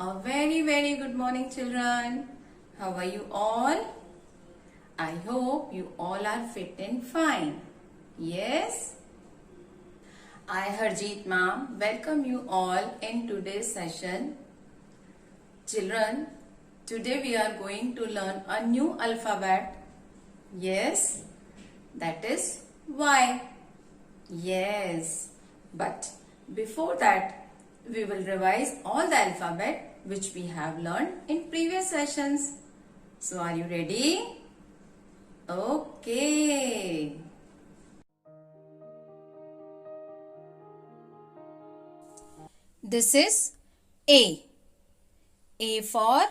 A very good morning, children. How are you all? I hope you all are fit and fine. Yes? I, Harjeet ma'am, welcome you all in today's session. Children, today we are going to learn a new alphabet. Yes, that is Y. Yes, but before that, we will revise all the alphabet which we have learned in previous sessions. So, are you ready? Okay. This is A. A for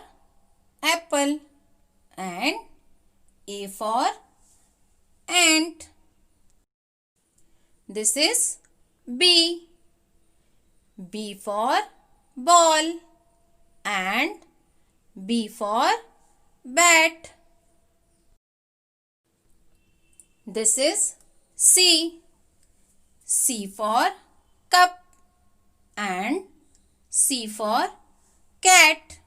apple and A for ant. This is B. B for ball and B for bat. This is C. C for cup and C for cat.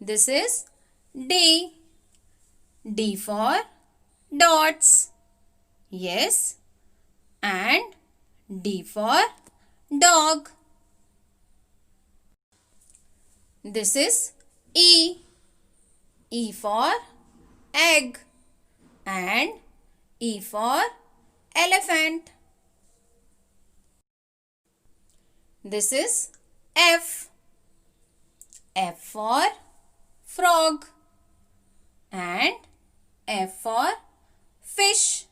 This is D. D for dots. Yes. And D for dog. This is E. E for egg and E for elephant. This is F. F for frog and F for fish.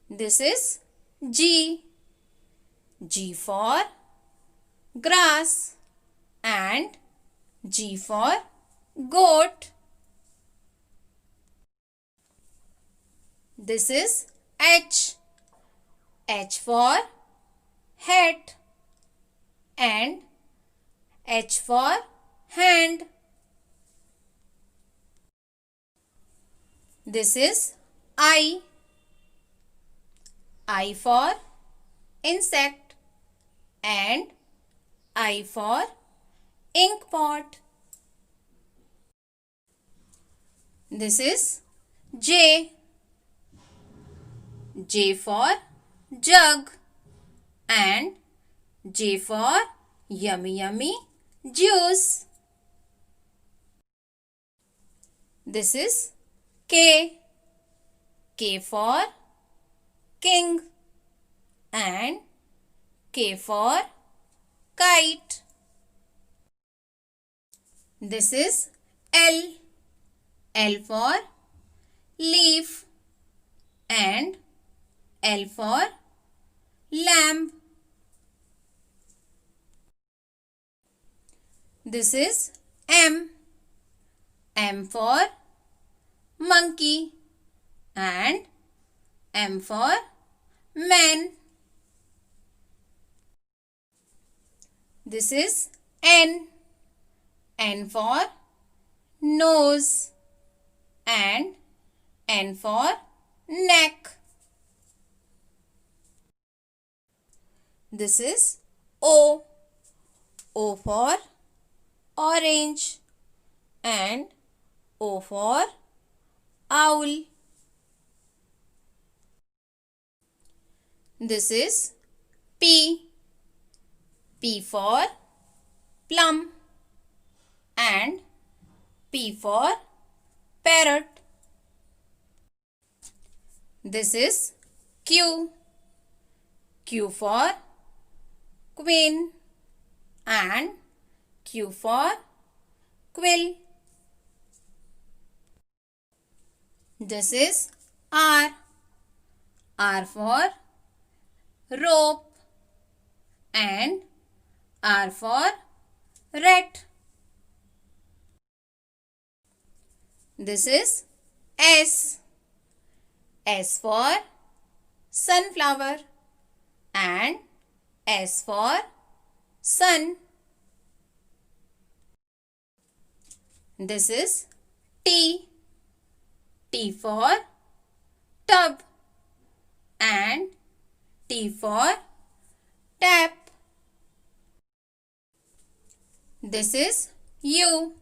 This is G. G for grass and G for goat. This is H. H for hat and H for hand. This is I. I for insect and I for ink pot. This is J. J for jug and J for yummy juice. This is K. K for king and K for kite. This is L. L for leaf and L for lamb. This is M. M for monkey and M for man. This is N. N for nose and N for neck. This is O. O for orange and O for owl. This is P. P for plum and P for parrot. This is Q. Q for queen and Q for quill. This is R. R for rope and R for rat. This is S. S for sunflower and S for sun. This is T. T for tub and T for tap. This is U.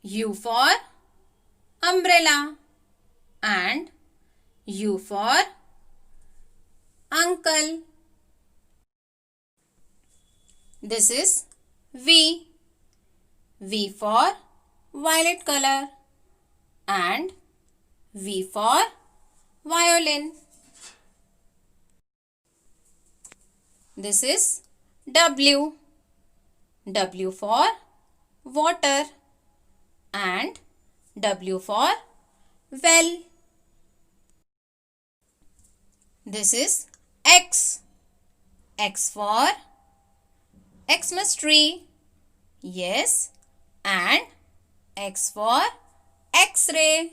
U for umbrella and U for uncle. This is V. V for violet color and V for violin. This is W. W for water and W for well. This is X. X for Xmas tree. Yes. And X for X-ray.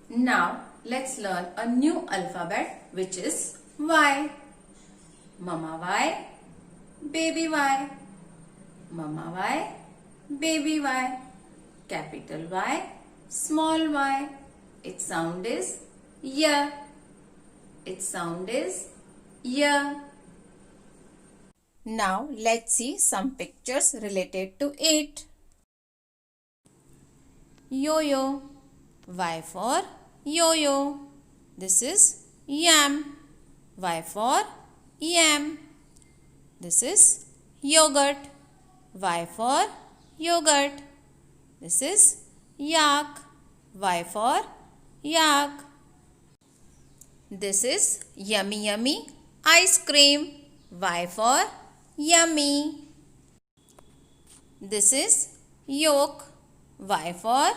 Now let's learn a new alphabet which is Y. Mama Y, baby Y. Mama Y, baby Y. Capital Y, small y. Its sound is Y. Its sound is Y. Now let's see some pictures related to it. Yo-yo. Y for yo-yo. This is yam. Y for yam. This is yogurt. Y for yogurt. This is yak. Y for yak. This is yummy yummy ice cream. Y for yummy. This is yolk. Y for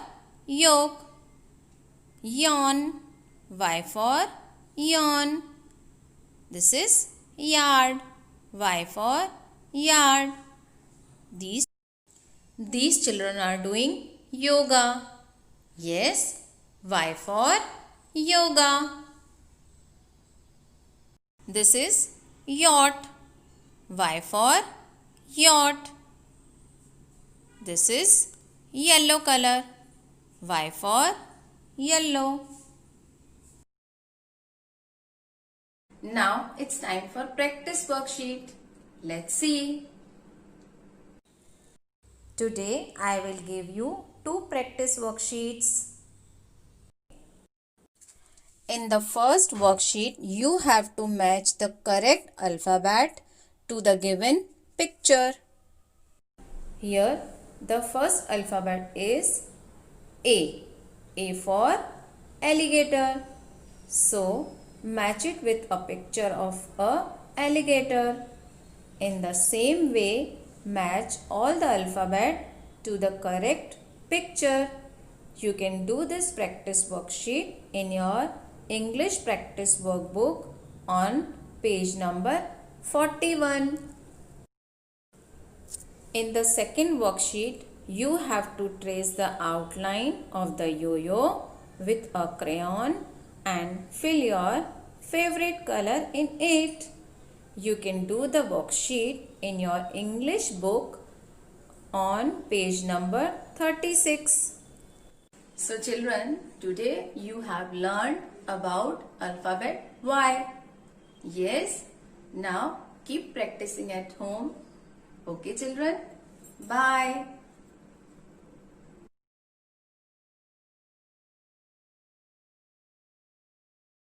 yolk. Yawn. Y for yawn. This is yard. Y for yard. These children are doing yoga. Yes. Y for yoga. This is yacht. Y for yacht. This is yellow color. Y for yellow. Now it's time for practice worksheet. Let's see. Today I will give you 2 practice worksheets. In the first worksheet, you have to match the correct alphabet to the given picture. Here, the first alphabet is A. A for alligator. So, match it with a picture of a alligator. In the same way, match all the alphabet to the correct picture. You can do this practice worksheet in your English practice workbook on page number 41. In the second worksheet, you have to trace the outline of the yo-yo with a crayon and fill your favorite color in it. You can do the worksheet in your English book on page number 36. So children, today you have learned about alphabet Y. Yes, now keep practicing at home. Okay children, bye.